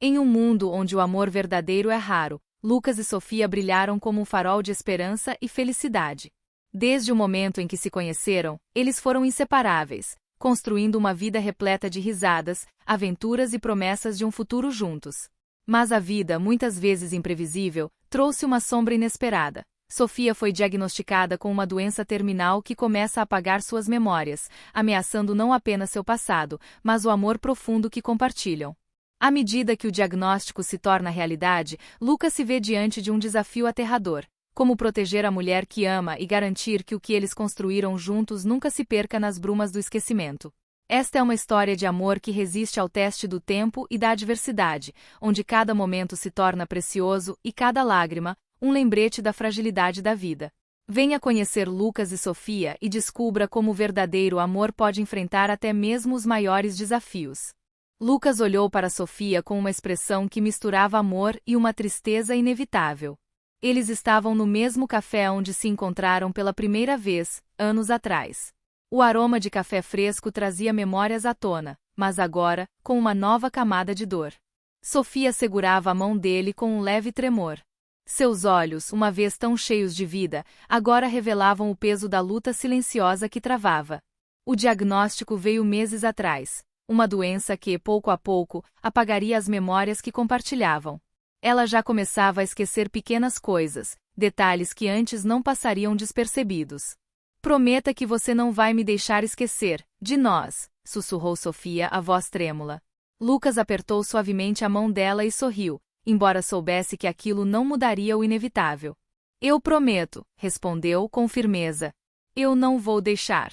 Em um mundo onde o amor verdadeiro é raro, Lucas e Sofia brilharam como um farol de esperança e felicidade. Desde o momento em que se conheceram, eles foram inseparáveis, construindo uma vida repleta de risadas, aventuras e promessas de um futuro juntos. Mas a vida, muitas vezes imprevisível, trouxe uma sombra inesperada. Sofia foi diagnosticada com uma doença terminal que começa a apagar suas memórias, ameaçando não apenas seu passado, mas o amor profundo que compartilham. À medida que o diagnóstico se torna realidade, Lucas se vê diante de um desafio aterrador: como proteger a mulher que ama e garantir que o que eles construíram juntos nunca se perca nas brumas do esquecimento. Esta é uma história de amor que resiste ao teste do tempo e da adversidade, onde cada momento se torna precioso e cada lágrima, um lembrete da fragilidade da vida. Venha conhecer Lucas e Sofia e descubra como o verdadeiro amor pode enfrentar até mesmo os maiores desafios. Lucas olhou para Sofia com uma expressão que misturava amor e uma tristeza inevitável. Eles estavam no mesmo café onde se encontraram pela primeira vez, anos atrás. O aroma de café fresco trazia memórias à tona, mas agora, com uma nova camada de dor. Sofia segurava a mão dele com um leve tremor. Seus olhos, uma vez tão cheios de vida, agora revelavam o peso da luta silenciosa que travava. O diagnóstico veio meses atrás, uma doença que, pouco a pouco, apagaria as memórias que compartilhavam. Ela já começava a esquecer pequenas coisas, detalhes que antes não passariam despercebidos. "Prometa que você não vai me deixar esquecer, de nós", sussurrou Sofia, a voz trêmula. Lucas apertou suavemente a mão dela e sorriu, embora soubesse que aquilo não mudaria o inevitável. "Eu prometo", respondeu com firmeza. "Eu não vou deixar."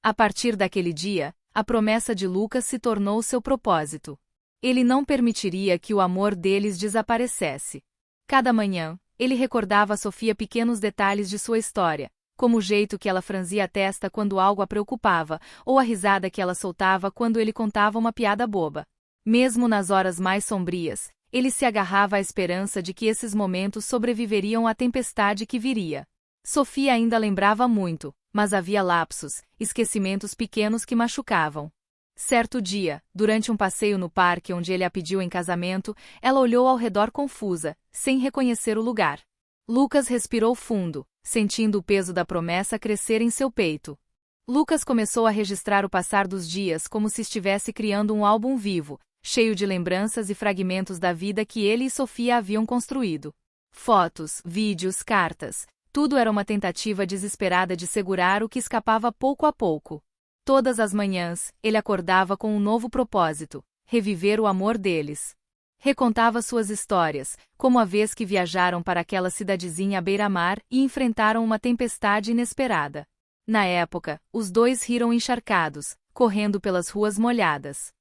A partir daquele dia, a promessa de Lucas se tornou seu propósito. Ele não permitiria que o amor deles desaparecesse. Cada manhã, ele recordava a Sofia pequenos detalhes de sua história, como o jeito que ela franzia a testa quando algo a preocupava, ou a risada que ela soltava quando ele contava uma piada boba. Mesmo nas horas mais sombrias, ele se agarrava à esperança de que esses momentos sobreviveriam à tempestade que viria. Sofia ainda lembrava muito, mas havia lapsos, esquecimentos pequenos que machucavam. Certo dia, durante um passeio no parque onde ele a pediu em casamento, ela olhou ao redor confusa, sem reconhecer o lugar. Lucas respirou fundo, sentindo o peso da promessa crescer em seu peito. Lucas começou a registrar o passar dos dias como se estivesse criando um álbum vivo, cheio de lembranças e fragmentos da vida que ele e Sofia haviam construído. Fotos, vídeos, cartas, tudo era uma tentativa desesperada de segurar o que escapava pouco a pouco. Todas as manhãs, ele acordava com um novo propósito: reviver o amor deles. Recontava suas histórias, como a vez que viajaram para aquela cidadezinha à beira-mar e enfrentaram uma tempestade inesperada. Na época, os dois riram encharcados, correndo pelas ruas molhadas.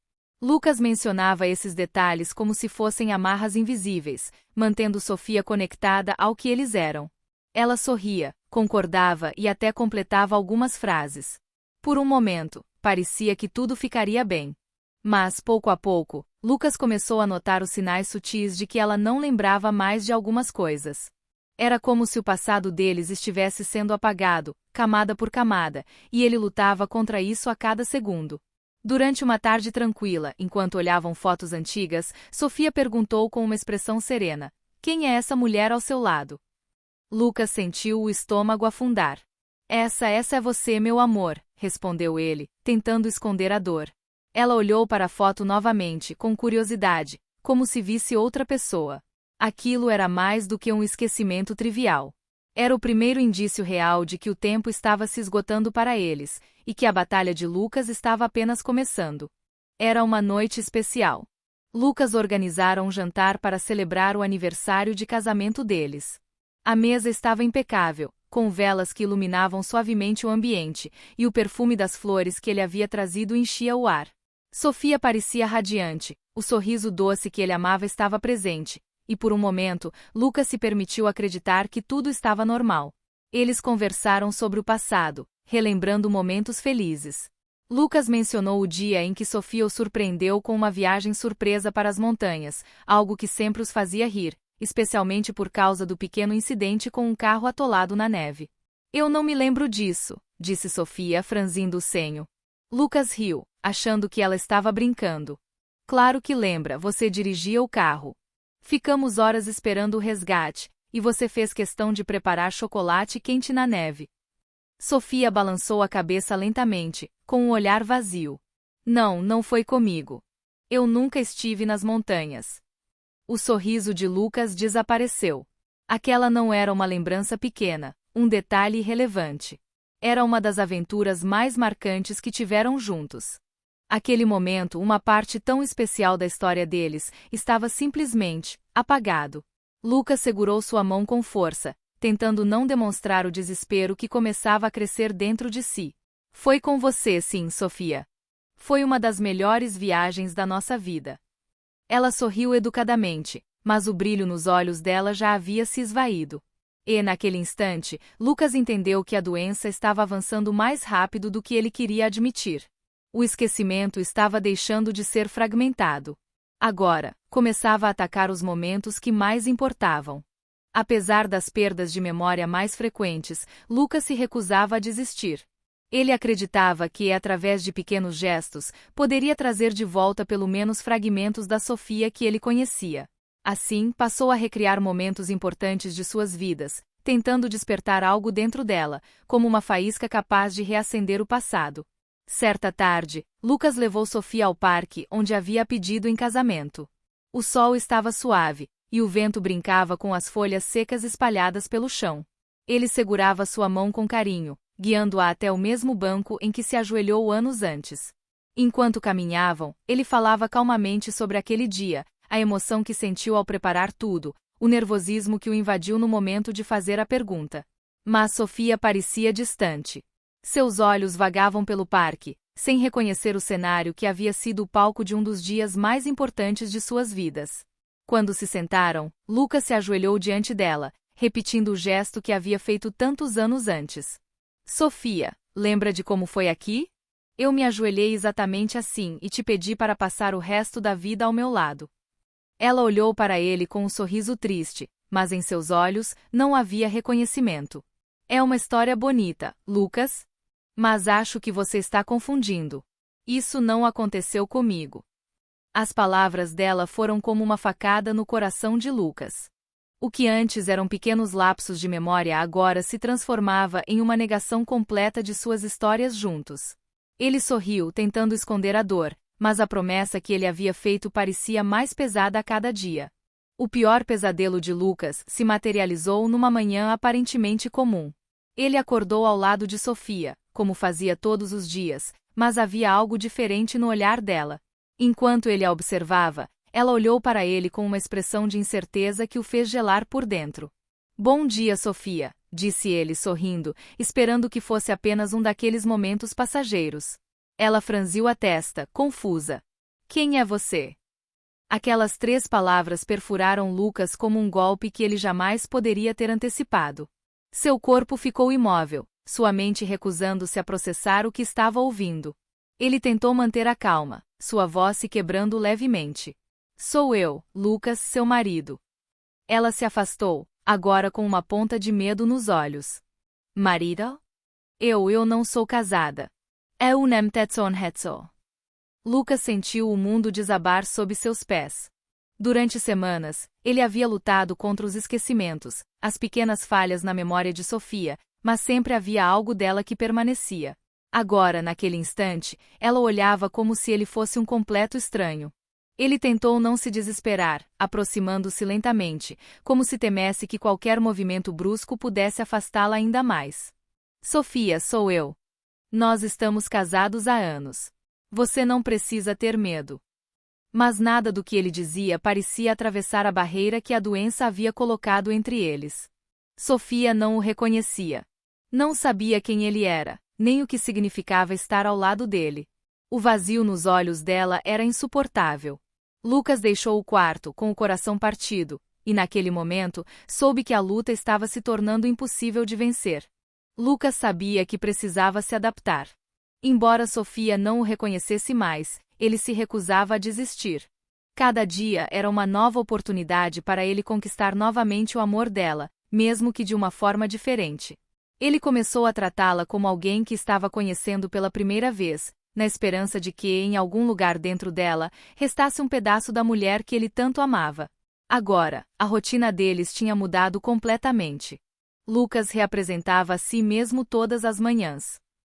Lucas mencionava esses detalhes como se fossem amarras invisíveis, mantendo Sofia conectada ao que eles eram. Ela sorria, concordava e até completava algumas frases. Por um momento, parecia que tudo ficaria bem. Mas, pouco a pouco, Lucas começou a notar os sinais sutis de que ela não lembrava mais de algumas coisas. Era como se o passado deles estivesse sendo apagado, camada por camada, e ele lutava contra isso a cada segundo. Durante uma tarde tranquila, enquanto olhavam fotos antigas, Sofia perguntou com uma expressão serena: "Quem é essa mulher ao seu lado?" Lucas sentiu o estômago afundar. Essa é você, meu amor", respondeu ele, tentando esconder a dor. Ela olhou para a foto novamente, com curiosidade, como se visse outra pessoa. Aquilo era mais do que um esquecimento trivial. Era o primeiro indício real de que o tempo estava se esgotando para eles, e que a batalha de Lucas estava apenas começando. Era uma noite especial. Lucas organizara um jantar para celebrar o aniversário de casamento deles. A mesa estava impecável, com velas que iluminavam suavemente o ambiente, e o perfume das flores que ele havia trazido enchia o ar. Sofia parecia radiante, o sorriso doce que ele amava estava presente, e por um momento, Lucas se permitiu acreditar que tudo estava normal. Eles conversaram sobre o passado, relembrando momentos felizes. Lucas mencionou o dia em que Sofia o surpreendeu com uma viagem surpresa para as montanhas, algo que sempre os fazia rir, especialmente por causa do pequeno incidente com um carro atolado na neve. "Eu não me lembro disso", disse Sofia, franzindo o senho. Lucas riu, achando que ela estava brincando. Claro que lembra, você dirigia o carro. Ficamos horas esperando o resgate, e você fez questão de preparar chocolate quente na neve. Sofia balançou a cabeça lentamente, com um olhar vazio. Não, não foi comigo. Eu nunca estive nas montanhas. O sorriso de Lucas desapareceu. Aquela não era uma lembrança pequena, um detalhe irrelevante. Era uma das aventuras mais marcantes que tiveram juntos. Aquele momento, uma parte tão especial da história deles, estava simplesmente apagado. Lucas segurou sua mão com força, tentando não demonstrar o desespero que começava a crescer dentro de si. Foi com você, sim, Sofia. Foi uma das melhores viagens da nossa vida. Ela sorriu educadamente, mas o brilho nos olhos dela já havia se esvaído. E, naquele instante, Lucas entendeu que a doença estava avançando mais rápido do que ele queria admitir. O esquecimento estava deixando de ser fragmentado. Agora, começava a atacar os momentos que mais importavam. Apesar das perdas de memória mais frequentes, Lucas se recusava a desistir. Ele acreditava que, através de pequenos gestos, poderia trazer de volta pelo menos fragmentos da Sofia que ele conhecia. Assim, passou a recriar momentos importantes de suas vidas, tentando despertar algo dentro dela, como uma faísca capaz de reacender o passado. Certa tarde, Lucas levou Sofia ao parque onde havia pedido em casamento. O sol estava suave, e o vento brincava com as folhas secas espalhadas pelo chão. Ele segurava sua mão com carinho, guiando-a até o mesmo banco em que se ajoelhou anos antes. Enquanto caminhavam, ele falava calmamente sobre aquele dia, a emoção que sentiu ao preparar tudo, o nervosismo que o invadiu no momento de fazer a pergunta. Mas Sofia parecia distante. Seus olhos vagavam pelo parque, sem reconhecer o cenário que havia sido o palco de um dos dias mais importantes de suas vidas. Quando se sentaram, Lucas se ajoelhou diante dela, repetindo o gesto que havia feito tantos anos antes. Sofia, lembra de como foi aqui? Eu me ajoelhei exatamente assim e te pedi para passar o resto da vida ao meu lado. Ela olhou para ele com um sorriso triste, mas em seus olhos não havia reconhecimento. É uma história bonita, Lucas. Mas acho que você está confundindo. Isso não aconteceu comigo. As palavras dela foram como uma facada no coração de Lucas. O que antes eram pequenos lapsos de memória agora se transformava em uma negação completa de suas histórias juntos. Ele sorriu, tentando esconder a dor, mas a promessa que ele havia feito parecia mais pesada a cada dia. O pior pesadelo de Lucas se materializou numa manhã aparentemente comum. Ele acordou ao lado de Sofia, como fazia todos os dias, mas havia algo diferente no olhar dela. Enquanto ele a observava, ela olhou para ele com uma expressão de incerteza que o fez gelar por dentro. Bom dia, Sofia, disse ele sorrindo, esperando que fosse apenas um daqueles momentos passageiros. Ela franziu a testa, confusa. Quem é você? Aquelas 3 palavras perfuraram Lucas como um golpe que ele jamais poderia ter antecipado. Seu corpo ficou imóvel, sua mente recusando-se a processar o que estava ouvindo. Ele tentou manter a calma, sua voz se quebrando levemente. Sou eu, Lucas, seu marido. Ela se afastou, agora com uma ponta de medo nos olhos. Marido? Eu não sou casada. Eu nem tetson hetso. Lucas sentiu o mundo desabar sob seus pés. Durante semanas, ele havia lutado contra os esquecimentos, as pequenas falhas na memória de Sofia, mas sempre havia algo dela que permanecia. Agora, naquele instante, ela olhava como se ele fosse um completo estranho. Ele tentou não se desesperar, aproximando-se lentamente, como se temesse que qualquer movimento brusco pudesse afastá-la ainda mais. Sofia, sou eu. Nós estamos casados há anos. Você não precisa ter medo. Mas nada do que ele dizia parecia atravessar a barreira que a doença havia colocado entre eles. Sofia não o reconhecia. Não sabia quem ele era, nem o que significava estar ao lado dele. O vazio nos olhos dela era insuportável. Lucas deixou o quarto com o coração partido, e naquele momento, soube que a luta estava se tornando impossível de vencer. Lucas sabia que precisava se adaptar. Embora Sofia não o reconhecesse mais, ele se recusava a desistir. Cada dia era uma nova oportunidade para ele conquistar novamente o amor dela, mesmo que de uma forma diferente. Ele começou a tratá-la como alguém que estava conhecendo pela primeira vez, na esperança de que, em algum lugar dentro dela, restasse um pedaço da mulher que ele tanto amava. Agora, a rotina deles tinha mudado completamente. Lucas reapresentava a si mesmo todas as manhãs.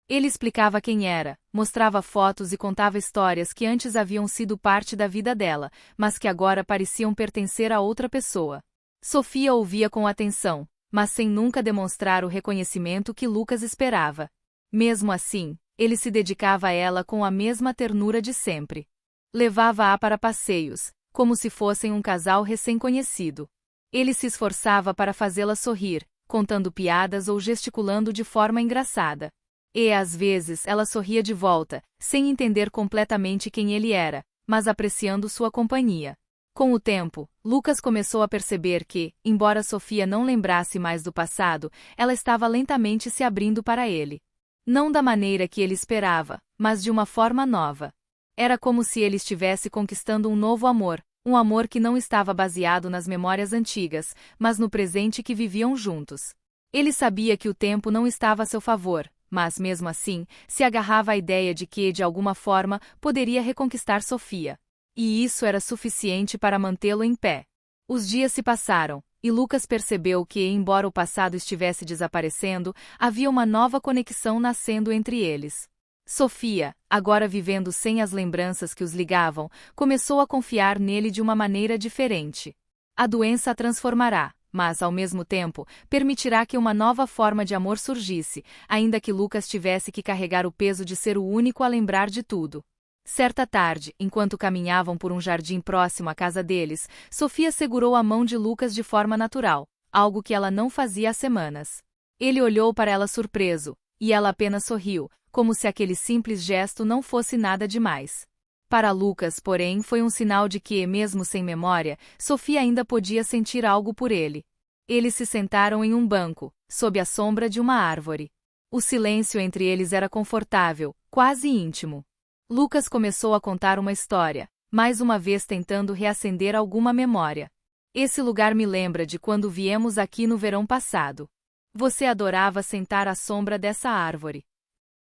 Ele explicava quem era, mostrava fotos e contava histórias que antes haviam sido parte da vida dela, mas que agora pareciam pertencer a outra pessoa. Sofia ouvia com atenção, mas sem nunca demonstrar o reconhecimento que Lucas esperava. Mesmo assim, ele se dedicava a ela com a mesma ternura de sempre. Levava-a para passeios, como se fossem um casal recém-conhecido. Ele se esforçava para fazê-la sorrir, contando piadas ou gesticulando de forma engraçada. E, às vezes, ela sorria de volta, sem entender completamente quem ele era, mas apreciando sua companhia. Com o tempo, Lucas começou a perceber que, embora Sofia não lembrasse mais do passado, ela estava lentamente se abrindo para ele. Não da maneira que ele esperava, mas de uma forma nova. Era como se ele estivesse conquistando um novo amor, um amor que não estava baseado nas memórias antigas, mas no presente que viviam juntos. Ele sabia que o tempo não estava a seu favor, mas, mesmo assim, se agarrava à ideia de que, de alguma forma, poderia reconquistar Sofia. E isso era suficiente para mantê-lo em pé. Os dias se passaram, e Lucas percebeu que, embora o passado estivesse desaparecendo, havia uma nova conexão nascendo entre eles. Sofia, agora vivendo sem as lembranças que os ligavam, começou a confiar nele de uma maneira diferente. A doença a transformará, mas, ao mesmo tempo, permitirá que uma nova forma de amor surgisse, ainda que Lucas tivesse que carregar o peso de ser o único a lembrar de tudo. Certa tarde, enquanto caminhavam por um jardim próximo à casa deles, Sofia segurou a mão de Lucas de forma natural, algo que ela não fazia há semanas. Ele olhou para ela surpreso, e ela apenas sorriu, como se aquele simples gesto não fosse nada demais. Para Lucas, porém, foi um sinal de que, mesmo sem memória, Sofia ainda podia sentir algo por ele. Eles se sentaram em um banco, sob a sombra de uma árvore. O silêncio entre eles era confortável, quase íntimo. Lucas começou a contar uma história, mais uma vez tentando reacender alguma memória. Esse lugar me lembra de quando viemos aqui no verão passado. Você adorava sentar à sombra dessa árvore.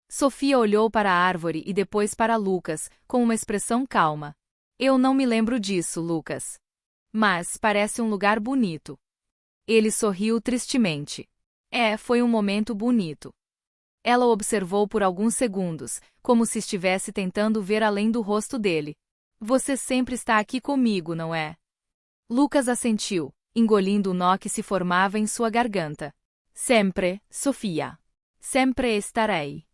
Sofia olhou para a árvore e depois para Lucas, com uma expressão calma. Eu não me lembro disso, Lucas. Mas parece um lugar bonito. Ele sorriu tristemente. Foi um momento bonito. Ela o observou por alguns segundos, como se estivesse tentando ver além do rosto dele. Você sempre está aqui comigo, não é? Lucas assentiu, engolindo o nó que se formava em sua garganta. Sempre, Sofia. Sempre estarei.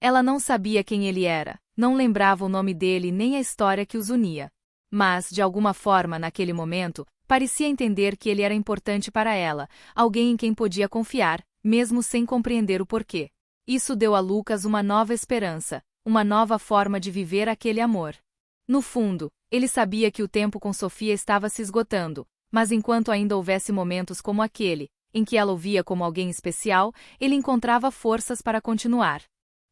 Ela não sabia quem ele era, não lembrava o nome dele nem a história que os unia. Mas, de alguma forma, naquele momento, parecia entender que ele era importante para ela, alguém em quem podia confiar, mesmo sem compreender o porquê. Isso deu a Lucas uma nova esperança, uma nova forma de viver aquele amor. No fundo, ele sabia que o tempo com Sofia estava se esgotando, mas enquanto ainda houvesse momentos como aquele, em que ela o via como alguém especial, ele encontrava forças para continuar.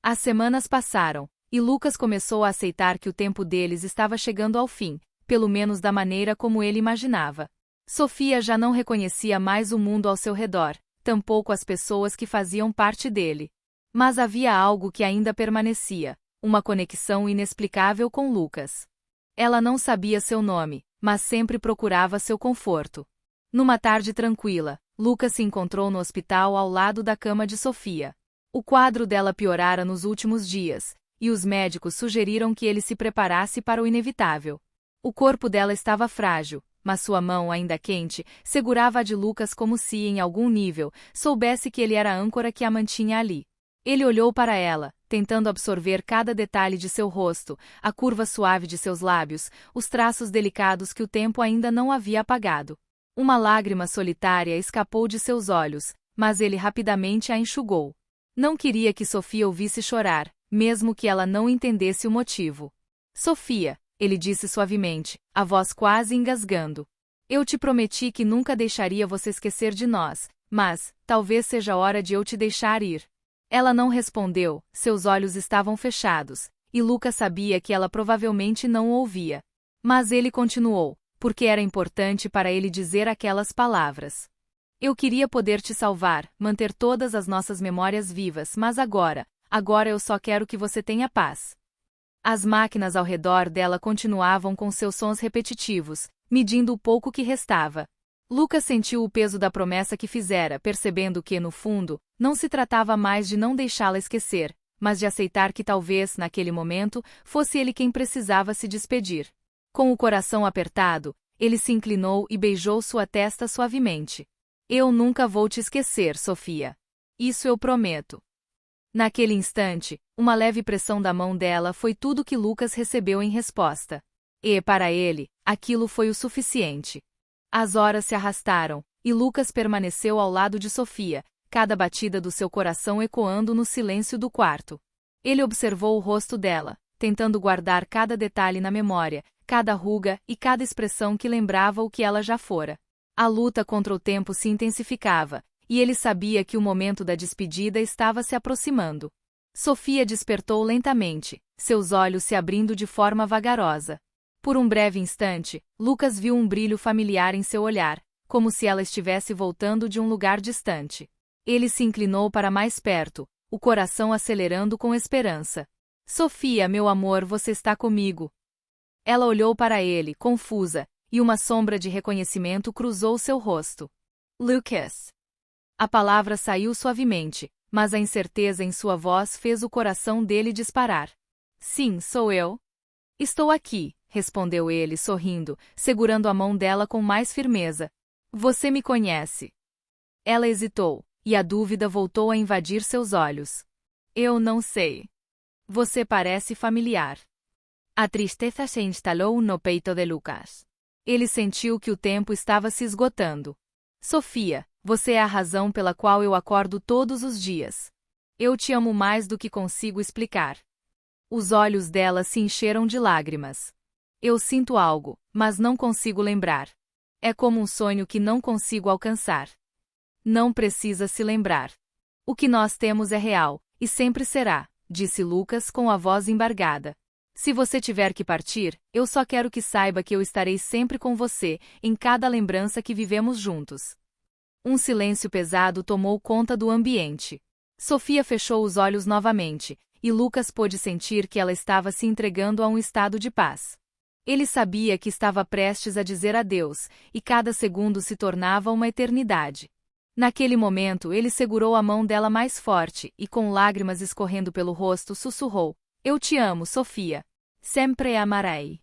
As semanas passaram, e Lucas começou a aceitar que o tempo deles estava chegando ao fim, pelo menos da maneira como ele imaginava. Sofia já não reconhecia mais o mundo ao seu redor, tampouco as pessoas que faziam parte dele. Mas havia algo que ainda permanecia, uma conexão inexplicável com Lucas. Ela não sabia seu nome, mas sempre procurava seu conforto. Numa tarde tranquila, Lucas se encontrou no hospital ao lado da cama de Sofia. O quadro dela piorara nos últimos dias, e os médicos sugeriram que ele se preparasse para o inevitável. O corpo dela estava frágil, mas sua mão, ainda quente, segurava a de Lucas como se, em algum nível, soubesse que ele era a âncora que a mantinha ali. Ele olhou para ela, tentando absorver cada detalhe de seu rosto, a curva suave de seus lábios, os traços delicados que o tempo ainda não havia apagado. Uma lágrima solitária escapou de seus olhos, mas ele rapidamente a enxugou. Não queria que Sofia ouvisse chorar, mesmo que ela não entendesse o motivo. Sofia, ele disse suavemente, a voz quase engasgando. Eu te prometi que nunca deixaria você esquecer de nós, mas, talvez seja a hora de eu te deixar ir. Ela não respondeu, seus olhos estavam fechados, e Lucas sabia que ela provavelmente não o ouvia. Mas ele continuou, porque era importante para ele dizer aquelas palavras. Eu queria poder te salvar, manter todas as nossas memórias vivas, mas agora, Agora eu só quero que você tenha paz. As máquinas ao redor dela continuavam com seus sons repetitivos, medindo o pouco que restava. Lucas sentiu o peso da promessa que fizera, percebendo que, no fundo, não se tratava mais de não deixá-la esquecer, mas de aceitar que talvez, naquele momento, fosse ele quem precisava se despedir. Com o coração apertado, ele se inclinou e beijou sua testa suavemente. Eu nunca vou te esquecer, Sofia. Isso eu prometo. Naquele instante, uma leve pressão da mão dela foi tudo que Lucas recebeu em resposta. E, para ele, aquilo foi o suficiente. As horas se arrastaram, e Lucas permaneceu ao lado de Sofia, cada batida do seu coração ecoando no silêncio do quarto. Ele observou o rosto dela, tentando guardar cada detalhe na memória, cada ruga e cada expressão que lembrava o que ela já fora. A luta contra o tempo se intensificava, e ele sabia que o momento da despedida estava se aproximando. Sofia despertou lentamente, seus olhos se abrindo de forma vagarosa. Por um breve instante, Lucas viu um brilho familiar em seu olhar, como se ela estivesse voltando de um lugar distante. Ele se inclinou para mais perto, o coração acelerando com esperança. Sofia, meu amor, você está comigo. Ela olhou para ele, confusa, e uma sombra de reconhecimento cruzou seu rosto. Lucas. A palavra saiu suavemente, mas a incerteza em sua voz fez o coração dele disparar. Sim, sou eu. Estou aqui, respondeu ele, sorrindo, segurando a mão dela com mais firmeza. Você me conhece. Ela hesitou, e a dúvida voltou a invadir seus olhos. Eu não sei. Você parece familiar. A tristeza se instalou no peito de Lucas. Ele sentiu que o tempo estava se esgotando. Sofia, você é a razão pela qual eu acordo todos os dias. Eu te amo mais do que consigo explicar. Os olhos dela se encheram de lágrimas. Eu sinto algo, mas não consigo lembrar. É como um sonho que não consigo alcançar. Não precisa se lembrar. O que nós temos é real, e sempre será, disse Lucas com a voz embargada. Se você tiver que partir, eu só quero que saiba que eu estarei sempre com você, em cada lembrança que vivemos juntos. Um silêncio pesado tomou conta do ambiente. Sofia fechou os olhos novamente, e Lucas pôde sentir que ela estava se entregando a um estado de paz. Ele sabia que estava prestes a dizer adeus, e cada segundo se tornava uma eternidade. Naquele momento ele segurou a mão dela mais forte e, com lágrimas escorrendo pelo rosto, sussurrou: Eu te amo, Sofia. Sempre amarei.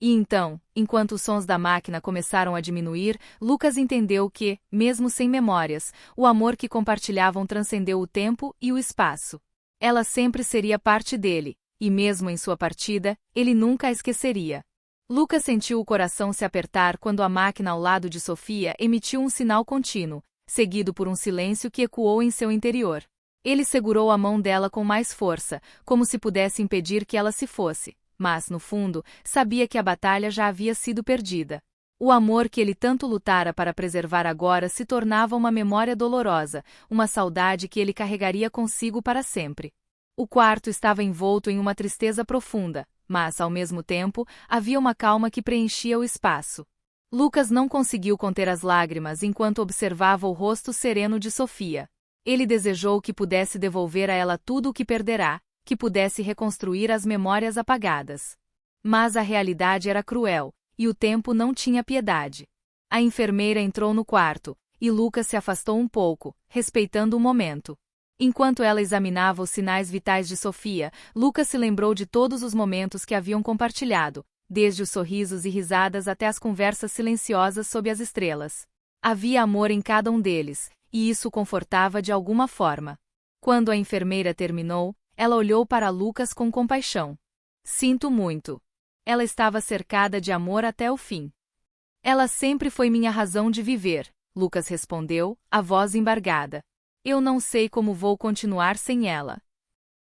E então, enquanto os sons da máquina começaram a diminuir, Lucas entendeu que, mesmo sem memórias, o amor que compartilhavam transcendeu o tempo e o espaço. Ela sempre seria parte dele, e mesmo em sua partida, ele nunca a esqueceria. Lucas sentiu o coração se apertar quando a máquina ao lado de Sofia emitiu um sinal contínuo, seguido por um silêncio que ecoou em seu interior. Ele segurou a mão dela com mais força, como se pudesse impedir que ela se fosse. Mas, no fundo, sabia que a batalha já havia sido perdida. O amor que ele tanto lutara para preservar agora se tornava uma memória dolorosa, uma saudade que ele carregaria consigo para sempre. O quarto estava envolto em uma tristeza profunda, mas, ao mesmo tempo, havia uma calma que preenchia o espaço. Lucas não conseguiu conter as lágrimas enquanto observava o rosto sereno de Sofia. Ele desejou que pudesse devolver a ela tudo o que perderá, que pudesse reconstruir as memórias apagadas. Mas a realidade era cruel, e o tempo não tinha piedade. A enfermeira entrou no quarto, e Lucas se afastou um pouco, respeitando o momento. Enquanto ela examinava os sinais vitais de Sofia, Lucas se lembrou de todos os momentos que haviam compartilhado, desde os sorrisos e risadas até as conversas silenciosas sob as estrelas. Havia amor em cada um deles, e isso o confortava de alguma forma. Quando a enfermeira terminou, ela olhou para Lucas com compaixão. Sinto muito. Ela estava cercada de amor até o fim. Ela sempre foi minha razão de viver, Lucas respondeu, a voz embargada. Eu não sei como vou continuar sem ela.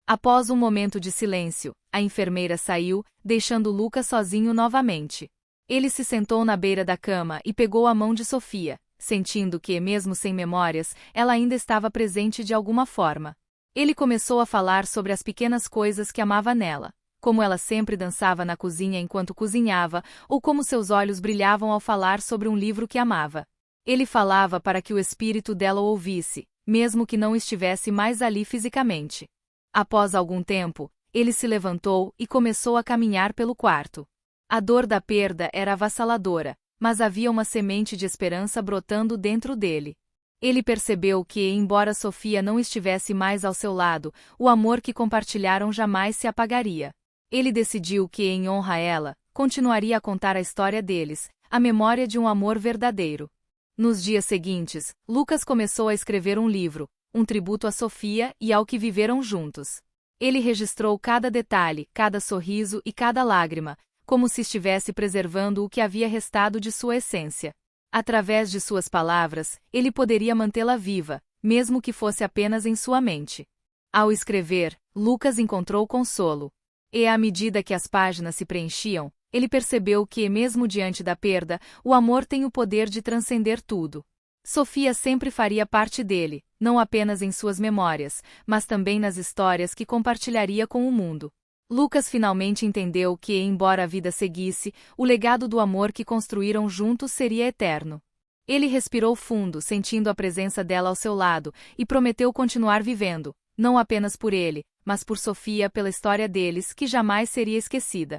Após um momento de silêncio, a enfermeira saiu, deixando Lucas sozinho novamente. Ele se sentou na beira da cama e pegou a mão de Sofia, sentindo que, mesmo sem memórias, ela ainda estava presente de alguma forma. Ele começou a falar sobre as pequenas coisas que amava nela, como ela sempre dançava na cozinha enquanto cozinhava, ou como seus olhos brilhavam ao falar sobre um livro que amava. Ele falava para que o espírito dela o ouvisse, mesmo que não estivesse mais ali fisicamente. Após algum tempo, ele se levantou e começou a caminhar pelo quarto. A dor da perda era avassaladora, mas havia uma semente de esperança brotando dentro dele. Ele percebeu que, embora Sofia não estivesse mais ao seu lado, o amor que compartilharam jamais se apagaria. Ele decidiu que, em honra a ela, continuaria a contar a história deles, a memória de um amor verdadeiro. Nos dias seguintes, Lucas começou a escrever um livro, um tributo a Sofia e ao que viveram juntos. Ele registrou cada detalhe, cada sorriso e cada lágrima, como se estivesse preservando o que havia restado de sua essência. Através de suas palavras, ele poderia mantê-la viva, mesmo que fosse apenas em sua mente. Ao escrever, Lucas encontrou consolo. E à medida que as páginas se preenchiam, ele percebeu que, mesmo diante da perda, o amor tem o poder de transcender tudo. Sofia sempre faria parte dele, não apenas em suas memórias, mas também nas histórias que compartilharia com o mundo. Lucas finalmente entendeu que, embora a vida seguisse, o legado do amor que construíram juntos seria eterno. Ele respirou fundo, sentindo a presença dela ao seu lado, e prometeu continuar vivendo, não apenas por ele, mas por Sofia, pela história deles, que jamais seria esquecida.